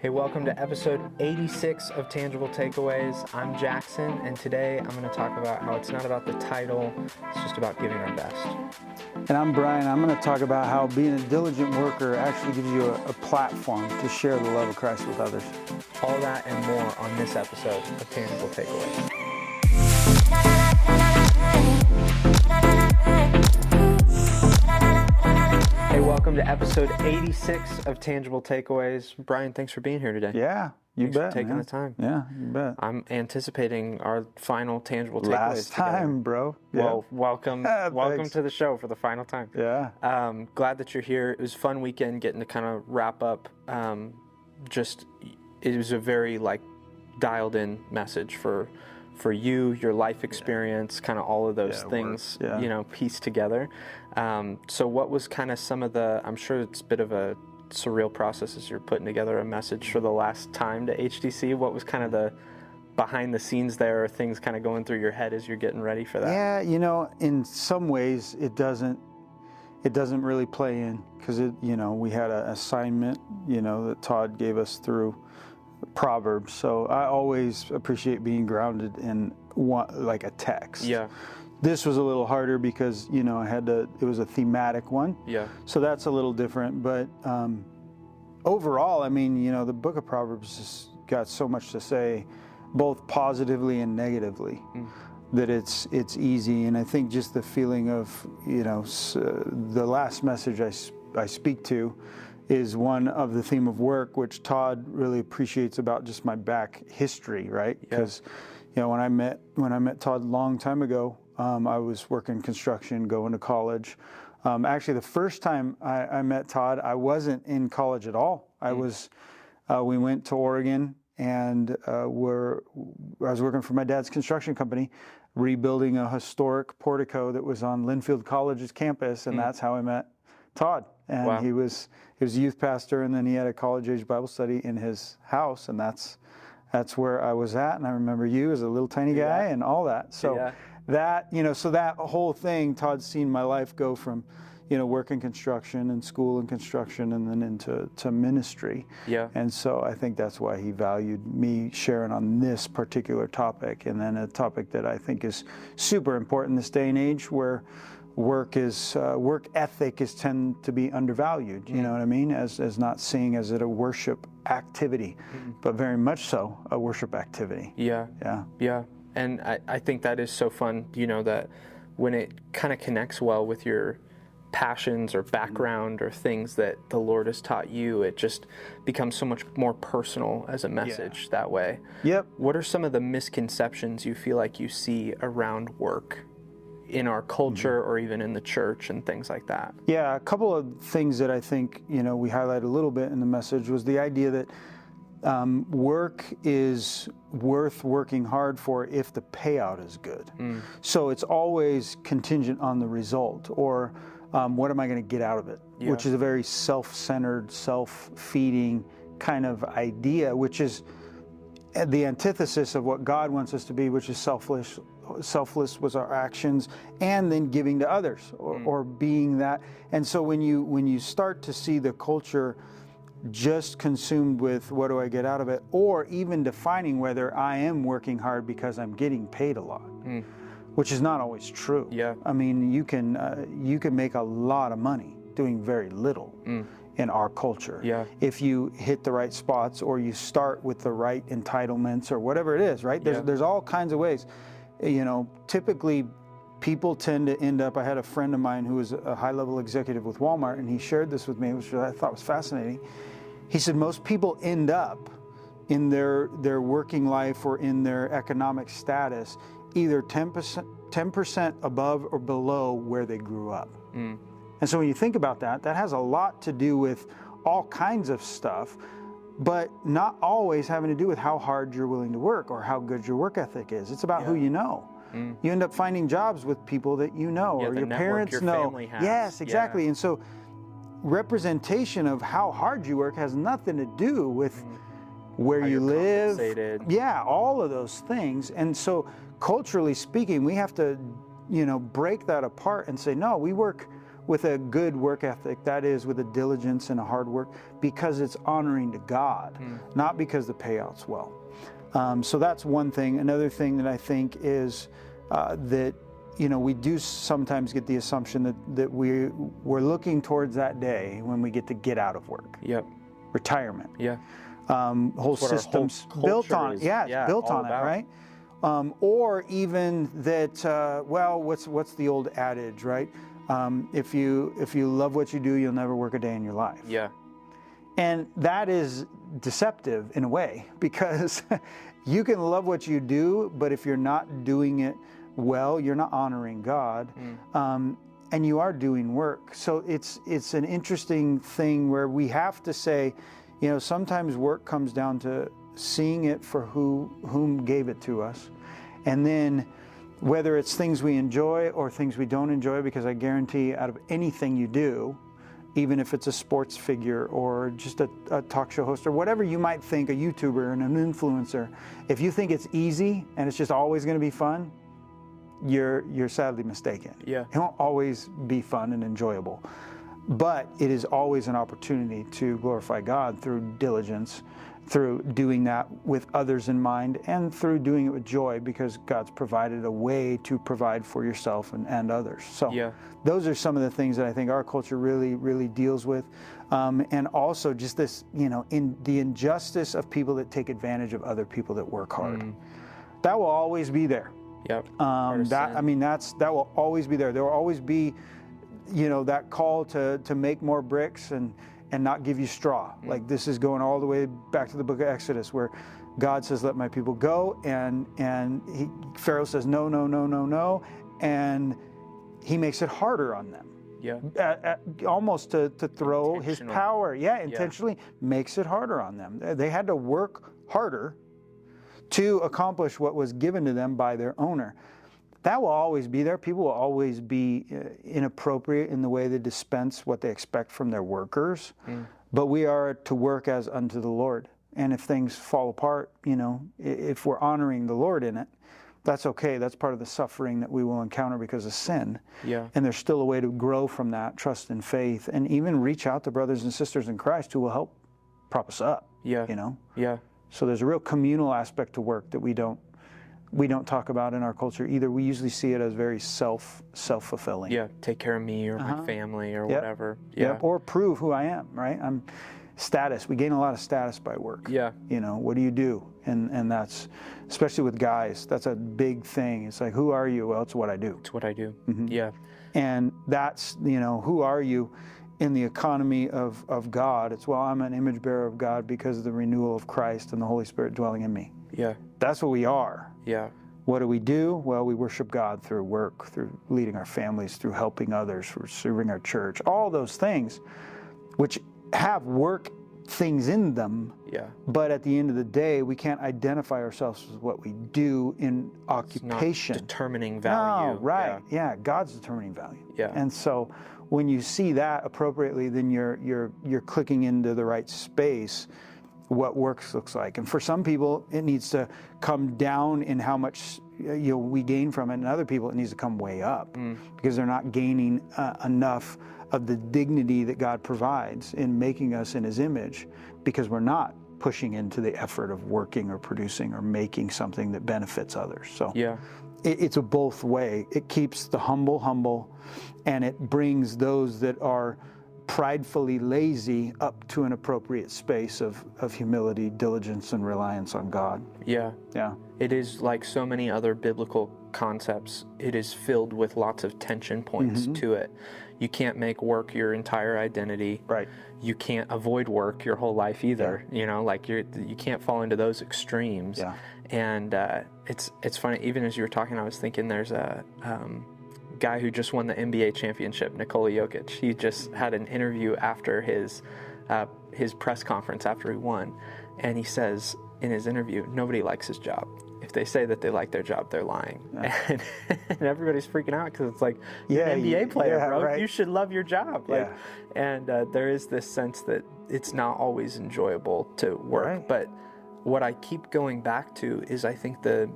Hey, welcome to episode 86 of Tangible Takeaways. I'm Jackson, and today I'm going to talk about how it's not about the title, it's just about giving our best. And I'm Brian. I'm going to talk about how being a diligent worker actually gives you a platform to share the love of Christ with others. All that and more on this episode of Tangible Takeaways. Hey, welcome to episode 86 of Tangible Takeaways. Brian, thanks for being here today. Yeah, you Thanks bet. for taking the time. Yeah, you bet. I'm anticipating our final Tangible Takeaways Last time, together. bro. Well, welcome Thanks. to the show for the final time. Yeah. Glad that you're here. It was a fun weekend getting to kind of wrap up. It was a very dialed in message for you, your life experience, kind of all of those things, pieced together. So what was kind of some of the, I'm sure it's a bit of a surreal process as you're putting together a message for the last time to HTC. What was kind of the behind the scenes there, or things kind of going through your head as you're getting ready for that? Yeah, in some ways it doesn't really play in because we had an assignment, that Todd gave us through Proverbs. So I always appreciate being grounded in like a text. Yeah. This was a little harder because, it was a thematic one. Yeah. So that's a little different. But overall, the book of Proverbs has got so much to say, both positively and negatively, that it's easy. And I think just the feeling of, the last message I speak to is one of the theme of work, which Todd really appreciates about just my back history, right? Because, when I met Todd a long time ago, I was working construction, going to college. Actually, the first time I met Todd, I wasn't in college at all. We went to Oregon, and I was working for my dad's construction company, rebuilding a historic portico that was on Linfield College's campus, and that's how I met Todd. And Wow. he was a youth pastor, and then he had a college-age Bible study in his house, and that's where I was at. And I remember you as a little tiny guy and all that. So that whole thing, Todd's seen my life go from, working construction and school and construction, and then into ministry. Yeah. And so I think that's why he valued me sharing on this particular topic, and then a topic that I think is super important in this day and age, where work ethic tend to be undervalued, you know what I mean, as not seeing as it a worship activity, but very much so a worship activity. Yeah. And I think that is so fun, that when it kind of connects well with your passions or background or things that the Lord has taught you, it just becomes so much more personal as a message that way. Yep. What are some of the misconceptions you feel like you see around work in our culture or even in the church and things like that? Yeah, a couple of things that I think, we highlight a little bit in the message was the idea that work is worth working hard for if the payout is good. So it's always contingent on the result, or what am I going to get out of it, which is a very self-centered, self-feeding kind of idea, which is the antithesis of what God wants us to be, which is selfless was our actions, and then giving to others, or being that. And so when you start to see the culture just consumed with what do I get out of it, or even defining whether I am working hard because I'm getting paid a lot, which is not always true. Yeah. I mean, you can make a lot of money doing very little in our culture. Yeah. If you hit the right spots, or you start with the right entitlements, or whatever it is, right? There's all kinds of ways. Typically people tend to end up, I had a friend of mine who was a high-level executive with Walmart, and he shared this with me, which I thought was fascinating. He said most people end up in their working life or in their economic status either 10% above or below where they grew up. And so when you think about that has a lot to do with all kinds of stuff, but not always having to do with how hard you're willing to work or how good your work ethic is. It's about who you know. You end up finding jobs with people that you know, or your parents know. Family has. Yes, exactly. And so representation of how hard you work has nothing to do with where you live. Yeah, all of those things. And so culturally speaking, we have to, break that apart and say, no, we work with a good work ethic, that is, with a diligence and a hard work, because it's honoring to God, not because the payout's well. So that's one thing. Another thing that I think is that, we do sometimes get the assumption that we're looking towards that day when we get to get out of work. Yep. Retirement. Yeah. Whole systems built on it. Yeah, it's built on it, right? Or even that, what's the old adage, right? If you love what you do, you'll never work a day in your life. Yeah. And that is deceptive in a way, because you can love what you do, but if you're not doing it well, you're not honoring God, and you are doing work. So it's an interesting thing where we have to say, sometimes work comes down to seeing it for whom gave it to us, and then whether it's things we enjoy or things we don't enjoy, because I guarantee out of anything you do, even if it's a sports figure or just a talk show host or whatever you might think, a YouTuber and an influencer, if you think it's easy and it's just always going to be fun, you're sadly mistaken. Yeah. It won't always be fun and enjoyable, but it is always an opportunity to glorify God through diligence, through doing that with others in mind, and through doing it with joy, because God's provided a way to provide for yourself and others. So yeah. Those are some of the things that I think our culture really, really deals with. And also just this, in the injustice of people that take advantage of other people that work hard. That will always be there. Yep. That will always be there. There will always be, that call to make more bricks and not give you straw. Like, this is going all the way back to the book of Exodus, where God says, let my people go, and Pharaoh says, no, no, no, no, no, and he makes it harder on them. Yeah. Almost to throw his power. Yeah, intentionally makes it harder on them. They had to work harder to accomplish what was given to them by their owner. That will always be there. People will always be inappropriate in the way they dispense what they expect from their workers. But we are to work as unto the Lord. And if things fall apart, if we're honoring the Lord in it, that's okay. That's part of the suffering that we will encounter because of sin. Yeah. And there's still a way to grow from that, trust and faith, and even reach out to brothers and sisters in Christ who will help prop us up. Yeah. Yeah. So there's a real communal aspect to work that we don't talk about in our culture either. We usually see it as very self-fulfilling. Yeah, take care of me or my family or whatever. Yeah. Or prove who I am, right? I'm status. We gain a lot of status by work. Yeah. What do you do? And that's, especially with guys, that's a big thing. It's like, who are you? Well, it's what I do. It's what I do. Yeah. And that's, who are you in the economy of God? It's, well, I'm an image bearer of God because of the renewal of Christ and the Holy Spirit dwelling in me. Yeah. That's what we are. Yeah. What do we do? Well, we worship God through work, through leading our families, through helping others, through serving our church, all those things, which have work things in them. Yeah. But at the end of the day, we can't identify ourselves with what we do in occupation. It's not determining value. No, right. Yeah. God's determining value. Yeah. And so when you see that appropriately, then you're clicking into the right space what works looks like. And for some people, it needs to come down in how much we gain from it, and other people, it needs to come way up because they're not gaining enough of the dignity that God provides in making us in His image, because we're not pushing into the effort of working or producing or making something that benefits others. So yeah. It's a both way. It keeps the humble, and it brings those that are pridefully lazy up to an appropriate space of humility, diligence, and reliance on God. Yeah. Yeah. It is like so many other biblical concepts. It is filled with lots of tension points to it. You can't make work your entire identity. Right. You can't avoid work your whole life either. Yeah. You can't fall into those extremes. Yeah. And it's funny, even as you were talking, I was thinking there's a guy who just won the NBA championship, Nikola Jokic. He just had an interview after his press conference after he won, and he says in his interview, nobody likes his job. If they say that they like their job, they're lying. Yeah. And everybody's freaking out because it's like, you're an NBA player, bro. Right. You should love your job. And there is this sense that it's not always enjoyable to work. Right. But what I keep going back to is I think the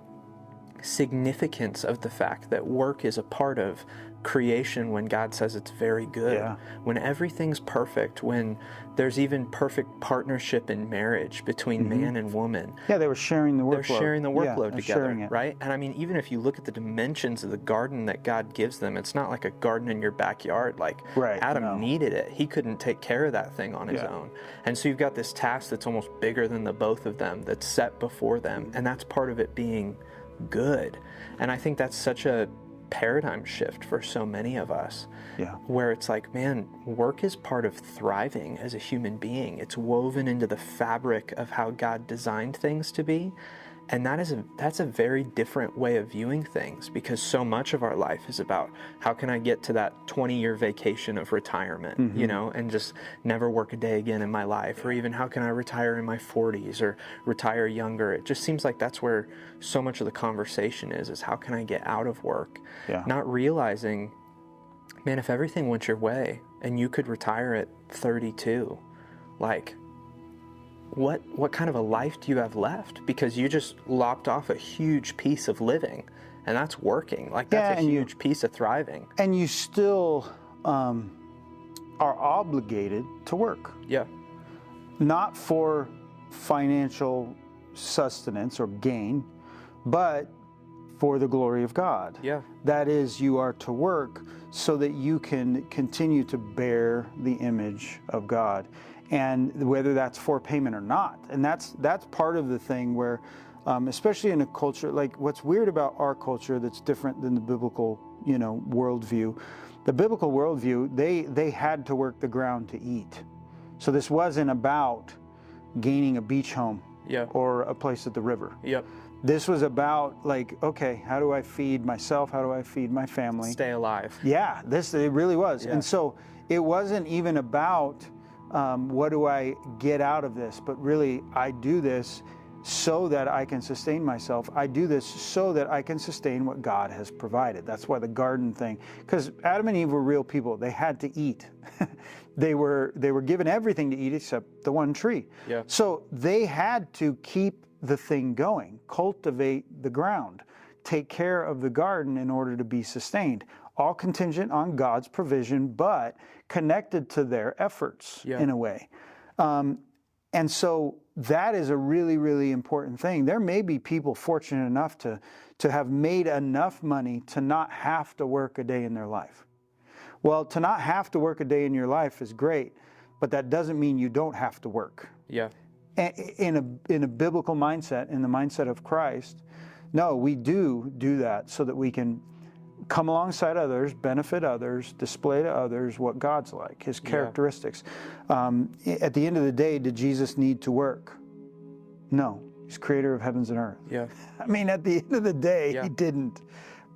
significance of the fact that work is a part of creation when God says it's very good, when everything's perfect, when there's even perfect partnership in marriage between man and woman. Yeah, they were sharing the workload. They're sharing the workload together, sharing it. right? And I mean, even if you look at the dimensions of the garden that God gives them, it's not like a garden in your backyard. Like Adam needed it. He couldn't take care of that thing on his own. And so you've got this task that's almost bigger than the both of them, that's set before them. And that's part of it being good. And I think that's such a paradigm shift for so many of us, where it's like, man, work is part of thriving as a human being. It's woven into the fabric of how God designed things to be. And that's a very different way of viewing things, because so much of our life is about how can I get to that 20-year vacation of retirement, you know, and just never work a day again in my life, or even how can I retire in my 40s or retire younger. It just seems like that's where so much of the conversation is how can I get out of work, not realizing, man, if everything went your way and you could retire at 32, like, what kind of a life do you have left? Because you just lopped off a huge piece of living, and that's working. Like, that's a huge piece of thriving. And you still are obligated to work. Yeah. Not for financial sustenance or gain, but for the glory of God. Yeah. That is, you are to work so that you can continue to bear the image of God. And whether that's for payment or not. And that's part of the thing where, especially in a culture, like what's weird about our culture that's different than the biblical, you know, worldview. The biblical worldview, they had to work the ground to eat. So this wasn't about gaining a beach home or a place at the river. Yep. This was about, like, okay, how do I feed myself? How do I feed my family? Stay alive. Yeah, it really was. And so it wasn't even about what do I get out of this? But really, I do this so that I can sustain myself. I do this so that I can sustain what God has provided. That's why the garden thing, because Adam and Eve were real people. They had to eat. They were given everything to eat except the one tree. Yeah. So they had to keep the thing going, cultivate the ground, take care of the garden in order to be sustained. All contingent on God's provision, but connected to their efforts in a way. And so that is a really, really important thing. There may be people fortunate enough to have made enough money to not have to work a day in their life. Well, to not have to work a day in your life is great, but that doesn't mean you don't have to work. Yeah. In a biblical mindset, in the mindset of Christ, no, we do that so that we can come alongside others, benefit others, display to others what God's like, His characteristics. At the end of the day, did Jesus need to work? No. He's creator of heavens and earth. Yeah. I mean, at the end of the day, He didn't.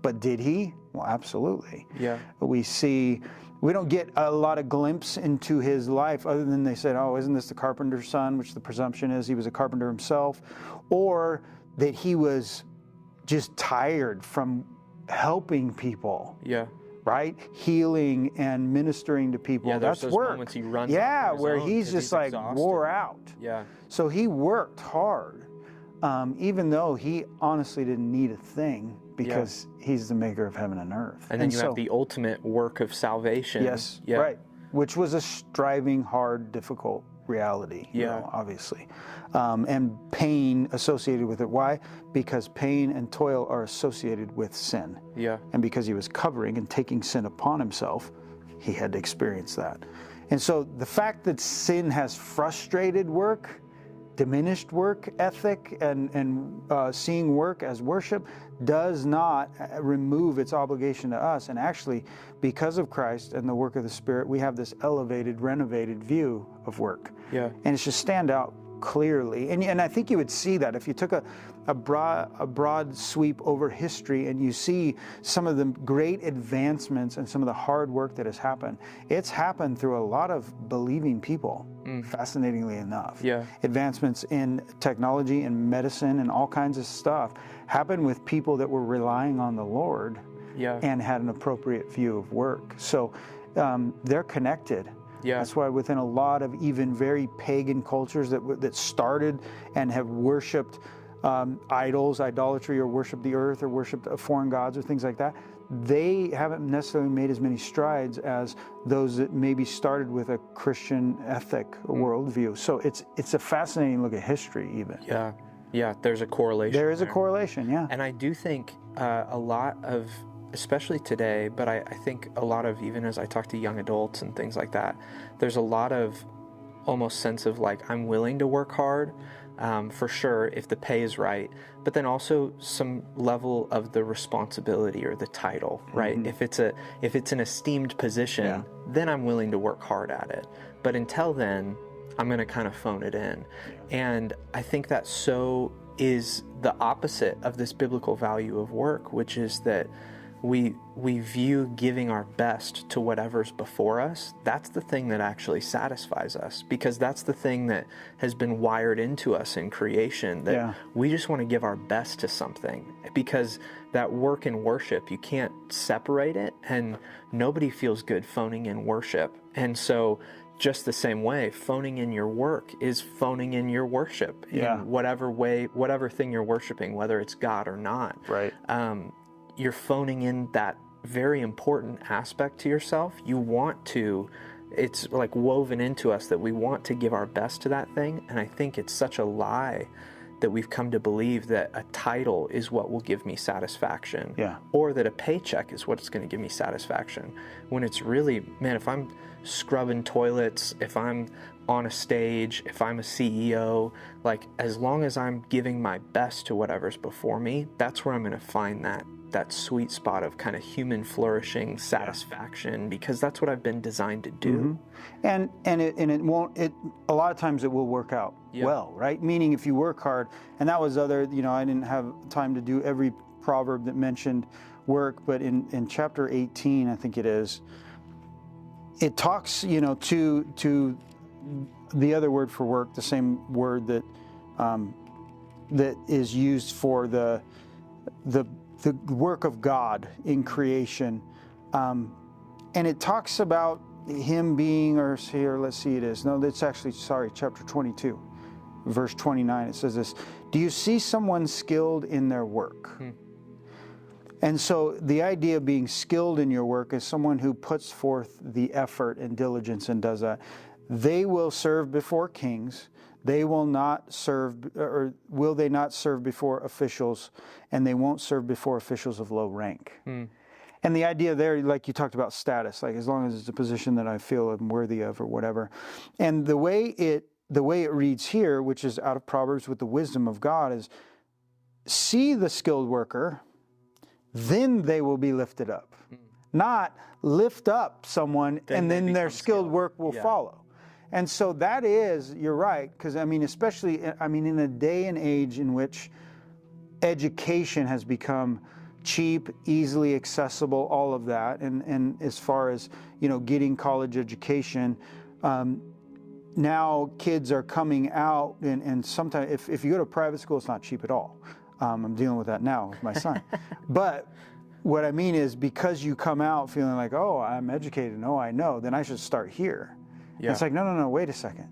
But did He? Well, absolutely. Yeah. We don't get a lot of glimpse into His life other than they said, oh, isn't this the carpenter's son? Which the presumption is he was a carpenter himself. Or that He was just tired from helping people, right? Healing and ministering to people. Yeah, that's those work. Moments he runs where he's just like exhausted. Wore out. Yeah. So He worked hard, even though He honestly didn't need a thing because He's the maker of heaven and earth. And then you have the ultimate work of salvation. Yes, right. Which was a striving, hard, difficult reality, you know, obviously. And pain associated with it. Why? Because pain and toil are associated with sin. Yeah. And because He was covering and taking sin upon Himself, He had to experience that. And so the fact that sin has frustrated work, diminished work ethic, and seeing work as worship does not remove its obligation to us. And actually, because of Christ and the work of the Spirit, we have this elevated, renovated view of work. Yeah. And it should stand out clearly. And I think you would see that if you took a broad sweep over history and you see some of the great advancements and some of the hard work that has happened. It's happened through a lot of believing people, fascinatingly enough. Yeah. Advancements in technology and medicine and all kinds of stuff happened with people that were relying on the Lord and had an appropriate view of work. So they're connected. Yeah. That's why within a lot of even very pagan cultures that started and have worshipped idols, idolatry, or worship the earth, or worship foreign gods, or things like that, they haven't necessarily made as many strides as those that maybe started with a Christian ethic worldview. So it's a fascinating look at history, even. Yeah, there's a correlation. There is a correlation, yeah. And I do think a lot of, especially today, but I think a lot of, even as I talk to young adults and things like that, there's a lot of almost sense of like, I'm willing to work hard, for sure, if the pay is right, but then also some level of the responsibility or the title, right? If it's an esteemed position, then I'm willing to work hard at it. But until then, I'm going to kind of phone it in. And I think that so is the opposite of this biblical value of work, which is that we view giving our best to whatever's before us. That's the thing that actually satisfies us, because that's the thing that has been wired into us in creation, that we just want to give our best to something, because that work and worship, you can't separate it, and nobody feels good phoning in worship. And so just the same way, phoning in your work is phoning in your worship in whatever way, whatever thing you're worshiping, whether it's God or not. Right. You're phoning in that very important aspect to yourself. You want to, it's like woven into us that we want to give our best to that thing. And I think it's such a lie that we've come to believe that a title is what will give me satisfaction, or that a paycheck is what's going to give me satisfaction, when it's really, man, if I'm scrubbing toilets, if I'm on a stage, if I'm a CEO, like, as long as I'm giving my best to whatever's before me, that's where I'm going to find that sweet spot of kind of human flourishing satisfaction, because that's what I've been designed to do. And it won't, a lot of times it will work out well, right? Meaning if you work hard, and that was other, I didn't have time to do every proverb that mentioned work, but in chapter 18, I think it is, it talks, to the other word for work, the same word that that is used for the work of God in creation, and it talks about him being, or here, let's see, it is, no, that's actually, chapter 22, verse 29. It says this: "Do you see someone skilled in their work?" And so the idea of being skilled in your work is someone who puts forth the effort and diligence and does that. They will serve before kings. They will not serve, or will they not serve before officials, and they won't serve before officials of low rank. And the idea there, like you talked about status, like as long as it's a position that I feel I'm worthy of or whatever. And the way it reads here, which is out of Proverbs with the wisdom of God, is see the skilled worker, then they will be lifted up. Not lift up someone and then their skilled work will follow. And so that is, you're right, because especially, in a day and age in which education has become cheap, easily accessible, all of that, and as far as, getting college education, now kids are coming out, and sometimes, if you go to private school, it's not cheap at all. I'm dealing with that now with my son. But what I mean is, because you come out feeling like, oh, I'm educated, oh, I know, then I should start here. It's like, no, wait a second.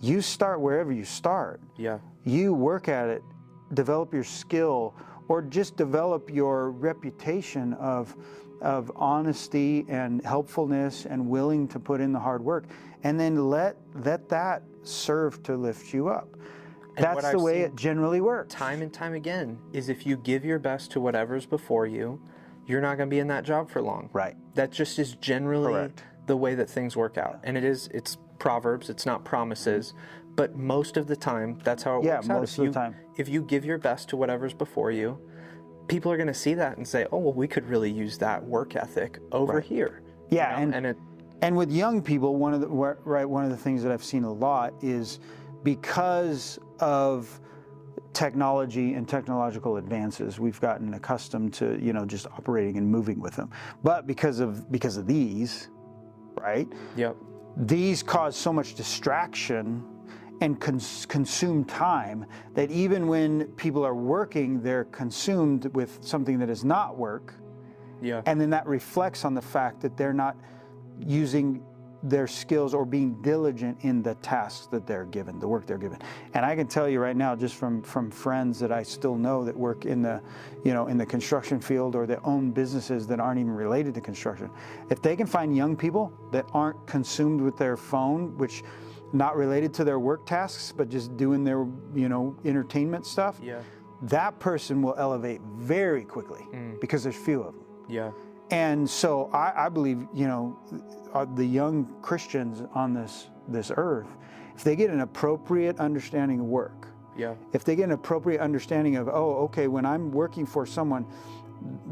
You start wherever you start. You work at it, develop your skill, or just develop your reputation of honesty and helpfulness and willing to put in the hard work, and then let that serve to lift you up. That's the way it generally works. Time and time again is, if you give your best to whatever's before you, you're not going to be in that job for long. Right. That just is generally the way that things work out. And it's Proverbs, it's not promises, but most of the time, that's how it works out. Most of the time. If you give your best to whatever's before you, people are going to see that and say, oh, well, we could really use that work ethic over here. Yeah, and with young people, one of the things that I've seen a lot is, because of technology and technological advances, we've gotten accustomed to, just operating and moving with them. But because of these, right? These cause so much distraction and consume time that even when people are working, they're consumed with something that is not work. And then that reflects on the fact that they're not using their skills or being diligent in the tasks that they're given, the work they're given. And I can tell you right now, just from friends that I still know that work in the, in the construction field or that own businesses that aren't even related to construction, if they can find young people that aren't consumed with their phone, which not related to their work tasks, but just doing their, entertainment stuff, that person will elevate very quickly because there's few of them. Yeah. And so I believe, the young Christians on this earth, if they get an appropriate understanding of work, if they get an appropriate understanding of, okay, when I'm working for someone,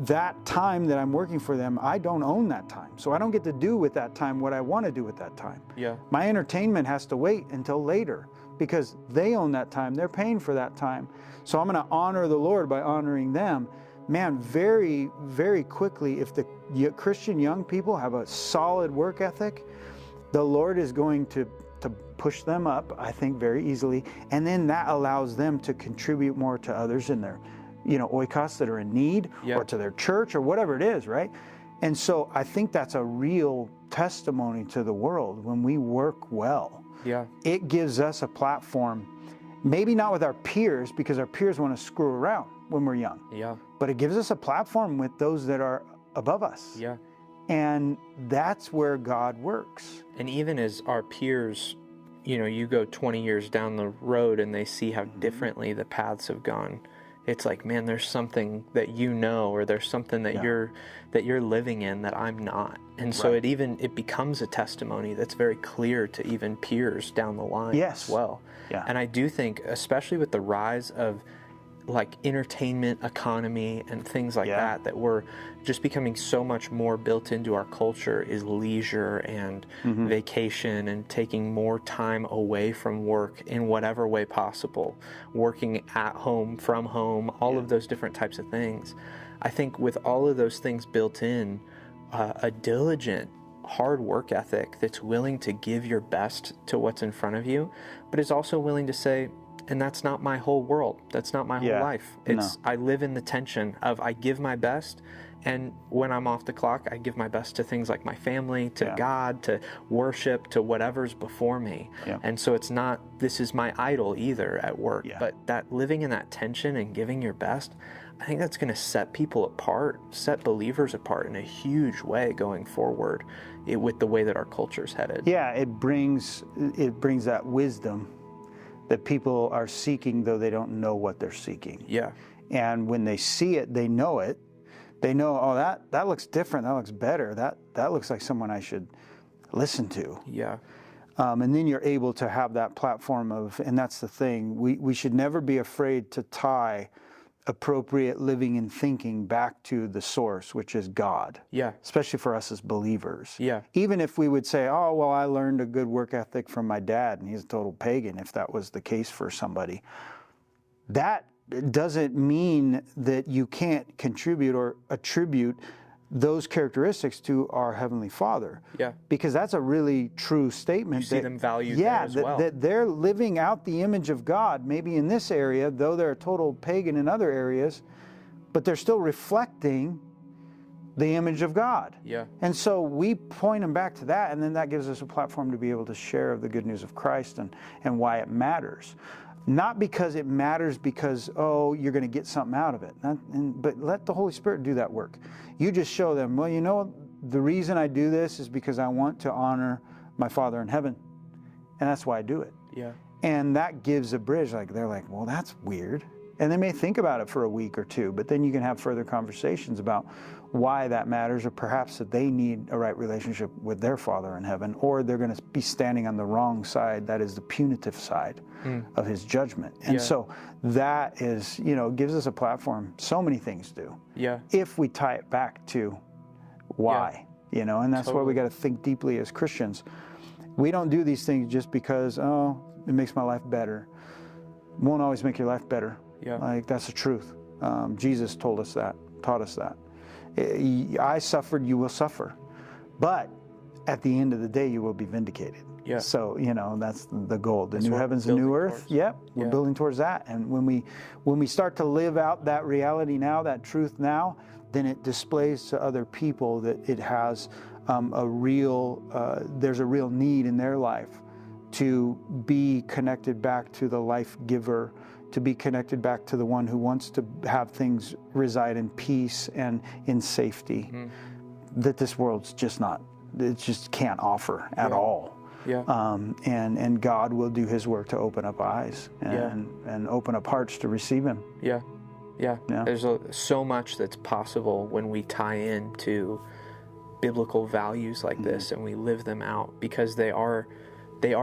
that time that I'm working for them, I don't own that time. So I don't get to do with that time what I want to do with that time. Yeah. My entertainment has to wait until later because they own that time. They're paying for that time. So I'm going to honor the Lord by honoring them. Man, very, very quickly, if the Christian young people have a solid work ethic, the Lord is going to push them up, I think, very easily. And then that allows them to contribute more to others in their, oikos that are in need, or to their church or whatever it is, right? And so I think that's a real testimony to the world when we work well. Yeah. It gives us a platform, maybe not with our peers, because our peers want to screw around when we're young. Yeah. But it gives us a platform with those that are above us. Yeah. And that's where God works. And even as our peers, you go 20 years down the road and they see how differently the paths have gone. It's like, man, there's something that or there's something that you're living in that I'm not. And so it becomes a testimony that's very clear to even peers down the line as well. Yeah. And I do think, especially with the rise of like entertainment economy and things like that we're just becoming so much more built into our culture, is leisure and vacation and taking more time away from work in whatever way possible, working at home, from home, all of those different types of things. I think with all of those things built in, a diligent, hard work ethic that's willing to give your best to what's in front of you, but is also willing to say, and that's not my whole world. That's not my whole life. I live in the tension of I give my best, and when I'm off the clock, I give my best to things like my family, to God, to worship, to whatever's before me. Yeah. And so it's not, this is my idol either at work, but that living in that tension and giving your best, I think that's going to set people apart, set believers apart in a huge way going forward with the way that our culture's headed. Yeah, it brings that wisdom that people are seeking, though they don't know what they're seeking. Yeah. And when they see it, they know it. They know, that looks different. That looks better. That looks like someone I should listen to. Yeah. And then you're able to have that platform and that's the thing. We should never be afraid to tie appropriate living and thinking back to the source, which is God. Yeah. Especially for us as believers. Yeah. Even if we would say, I learned a good work ethic from my dad and he's a total pagan, if that was the case for somebody. That doesn't mean that you can't contribute or attribute those characteristics to our Heavenly Father. Yeah. Because that's a really true statement. You see them valued there as well. That they're living out the image of God, maybe in this area, though they're a total pagan in other areas, but they're still reflecting the image of God. Yeah. And so we point them back to that, and then that gives us a platform to be able to share the good news of Christ and why it matters. Not because it matters because, you're going to get something out of it. But let the Holy Spirit do that work. You just show them, the reason I do this is because I want to honor my Father in heaven. And that's why I do it. Yeah. And that gives a bridge. They're like, well, that's weird. And they may think about it for a week or two, but then you can have further conversations about why that matters, or perhaps that they need a right relationship with their Father in heaven, or they're going to be standing on the wrong side, that is the punitive side of his judgment. And so that is, gives us a platform. So many things do. Yeah. If we tie it back to why, and that's why we got to think deeply as Christians. We don't do these things just because, it makes my life better. It won't always make your life better. Yeah. That's the truth. Jesus told us that, taught us that. I suffered, you will suffer. But at the end of the day, you will be vindicated. Yeah. So, that's the goal. The new heavens and new earth. Yep. We're building towards that. And when we start to live out that reality now, that truth now, then it displays to other people that it has there's a real need in their life to be connected back to the life giver, to be connected back to the one who wants to have things reside in peace and in safety, that this world's just not, it just can't offer at all. Yeah. And God will do his work to open up eyes and open up hearts to receive him. Yeah. There's so much that's possible when we tie into biblical values like this and we live them out, because they are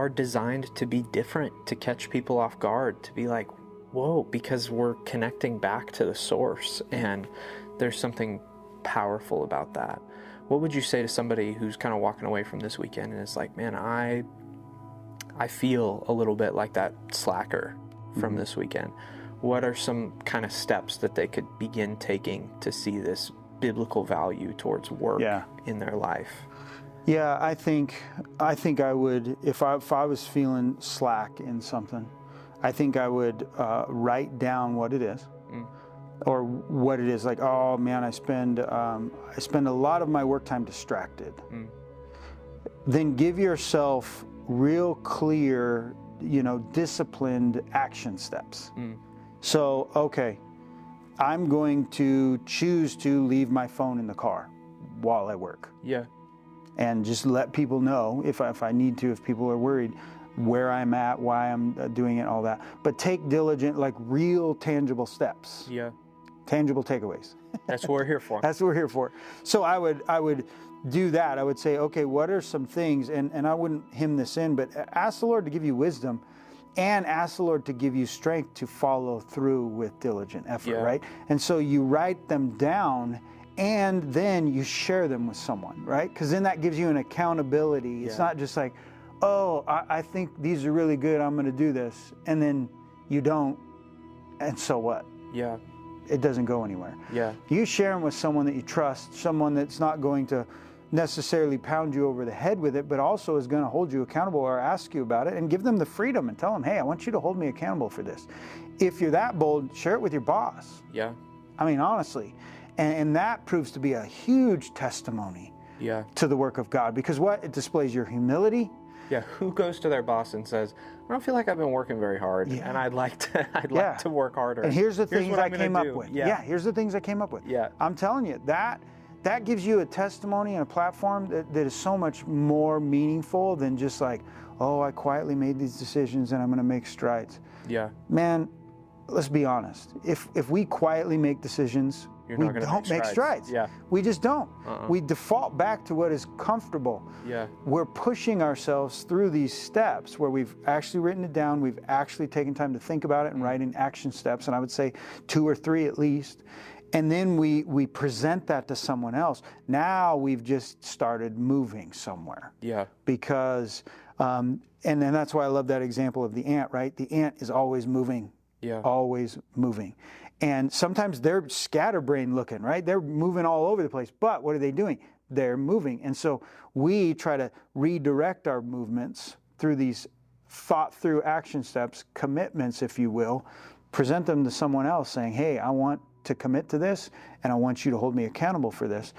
designed to be different, to catch people off guard, to be like, whoa, because we're connecting back to the source, and there's something powerful about that. What would you say to somebody who's kind of walking away from this weekend and is like, man, I feel a little bit like that slacker from this weekend? What are some kind of steps that they could begin taking to see this biblical value towards work in their life? Yeah, I think I would, if I was feeling slack in something, I think I would write down what it is, or what it is. Like, oh man, I spend a lot of my work time distracted. Then give yourself real clear, disciplined action steps. So, okay, I'm going to choose to leave my phone in the car while I work. Yeah. And just let people know, if I need to, if people are worried, where I'm at, why I'm doing it, all that. But take diligent, like real tangible steps. Yeah. Tangible takeaways. That's what we're here for. That's what we're here for. So I would do that. I would say, okay, what are some things, and I wouldn't hymn this in, but ask the Lord to give you wisdom, and ask the Lord to give you strength to follow through with diligent effort, right? And so you write them down, and then you share them with someone, right? Because then that gives you an accountability. It's not just like, oh, I think these are really good, I'm going to do this, and then you don't, and so what? Yeah. It doesn't go anywhere. Yeah. You share them with someone that you trust, someone that's not going to necessarily pound you over the head with it, but also is going to hold you accountable or ask you about it, and give them the freedom and tell them, hey, I want you to hold me accountable for this. If you're that bold, share it with your boss. Yeah. I mean, honestly. And that proves to be a huge testimony to the work of God, because what? It displays your humility. Yeah, who goes to their boss and says, I don't feel like I've been working very hard, and I'd like to work harder. And here's the things I came up with. Here's the things I came up with. Yeah. I'm telling you, that gives you a testimony and a platform that is so much more meaningful than just like, oh, I quietly made these decisions and I'm going to make strides. Yeah. Man, let's be honest. If we quietly make decisions, we don't make strides. Yeah. We just don't. We default back to what is comfortable. Yeah. We're pushing ourselves through these steps where we've actually written it down, we've actually taken time to think about it and write in action steps, and I would say 2 or 3 at least. And then we present that to someone else. Now we've just started moving somewhere. Yeah. Because, and then that's why I love that example of the ant, right? The ant is always moving. Yeah. Always moving. And sometimes they're scatterbrained looking, right? They're moving all over the place. But what are they doing? They're moving. And so we try to redirect our movements through these thought through action steps, commitments, if you will, present them to someone else saying, hey, I want to commit to this, and I want you to hold me accountable for this.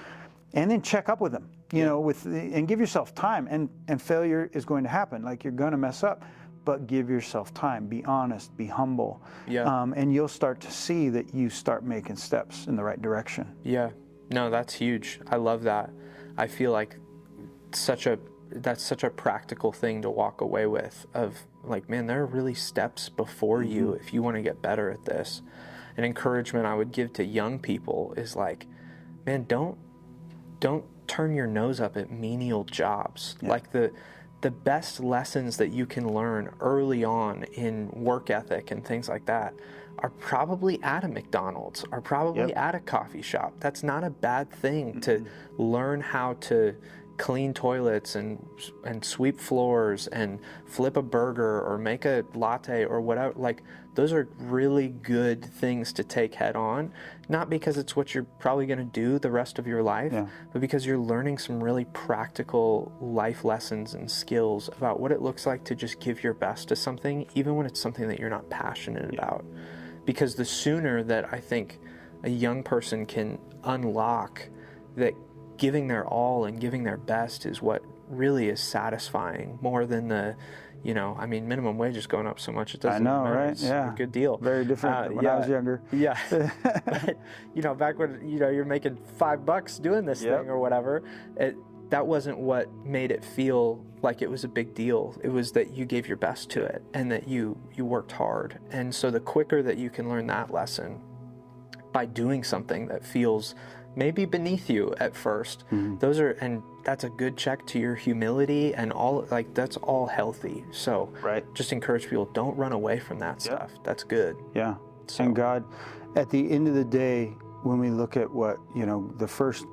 And then check up with them, and give yourself time. And failure is going to happen. Like, you're going to mess up. But give yourself time, be honest, be humble, and you'll start to see that you start making steps in the right direction. Yeah, no, that's huge. I love that. I feel like that's such a practical thing to walk away with, of like, man, there are really steps before you if you want to get better at this. An encouragement I would give to young people is like, man, don't turn your nose up at menial jobs. Like the best lessons that you can learn early on in work ethic and things like that are probably at a McDonald's, are probably at a coffee shop. That's not a bad thing to learn how to clean toilets and sweep floors and flip a burger or make a latte or whatever. Like, those are really good things to take head on, not because it's what you're probably going to do the rest of your life, but because you're learning some really practical life lessons and skills about what it looks like to just give your best to something, even when it's something that you're not passionate about. Because the sooner that I think a young person can unlock that giving their all and giving their best is what really is satisfying, more than the, I mean, minimum wage is going up so much, it doesn't matter. Right? It's a good deal. Very different than when I was younger. Yeah. But, back when, you're making $5 doing this thing or whatever, that wasn't what made it feel like it was a big deal. It was that you gave your best to it and that you worked hard. And so the quicker that you can learn that lesson by doing something that feels maybe beneath you at first, and that's a good check to your humility, and all, like, that's all healthy. So just encourage people, don't run away from that stuff. That's good. Yeah. So. And God, at the end of the day, when we look at what, the first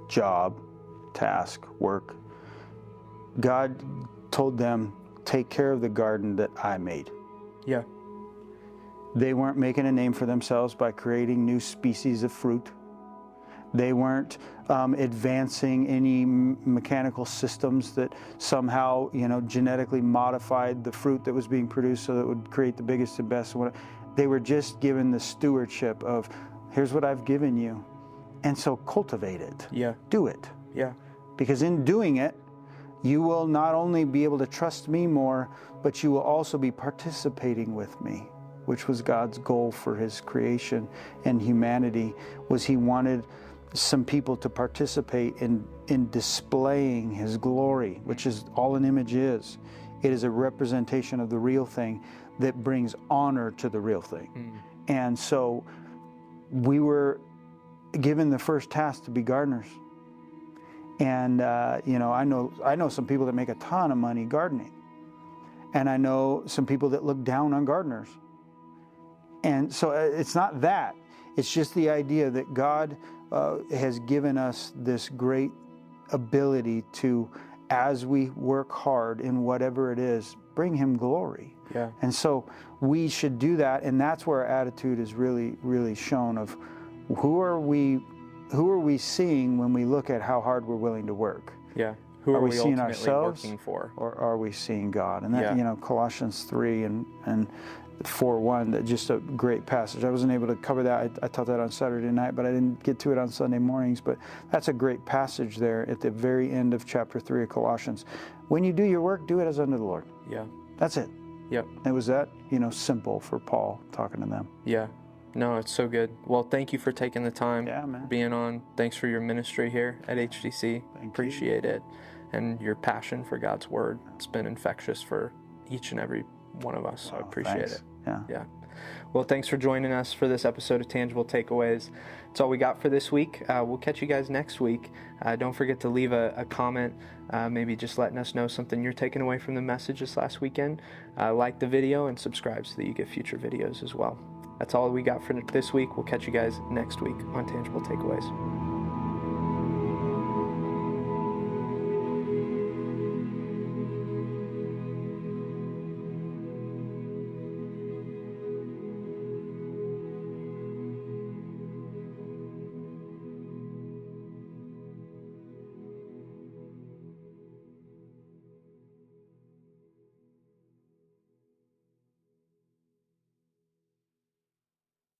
job, task, work, God told them, take care of the garden that I made. Yeah. They weren't making a name for themselves by creating new species of fruit. They weren't advancing any mechanical systems that somehow, genetically modified the fruit that was being produced so that it would create the biggest and best. They were just given the stewardship of, here's what I've given you. And so cultivate it. Yeah. Do it. Yeah. Because in doing it, you will not only be able to trust me more, but you will also be participating with me, which was God's goal for his creation and humanity, was he wanted some people to participate in displaying his glory, which is all an image is. It is a representation of the real thing that brings honor to the real thing. And so we were given the first task to be gardeners. And I know some people that make a ton of money gardening, and I know some people that look down on gardeners. And so it's not that; it's just the idea that God has given us this great ability to, as we work hard in whatever it is, bring Him glory. Yeah. And so we should do that, and that's where our attitude is really, really shown of who are we seeing when we look at how hard we're willing to work? Yeah. Who are we seeing ultimately ourselves working for? Or are we seeing God? And that, Colossians 3 and 4:1, that just a great passage. I wasn't able to cover that. I taught that on Saturday night, but I didn't get to it on Sunday mornings. But that's a great passage there at the very end of chapter 3 of Colossians. When you do your work, do it as unto the Lord. Yeah. That's it. Yep. It was that, simple for Paul talking to them. Yeah. No, it's so good. Well, thank you for taking the time, being on. Thanks for your ministry here at HDC. Appreciate it. And your passion for God's Word. It's been infectious for each and every one of us, so I appreciate it. Yeah. Well, thanks for joining us for this episode of Tangible Takeaways. That's all we got for this week. We'll catch you guys next week. Don't forget to leave a comment, maybe just letting us know something you're taking away from the message this last weekend. Like the video and subscribe so that you get future videos as well. That's all we got for this week. We'll catch you guys next week on Tangible Takeaways.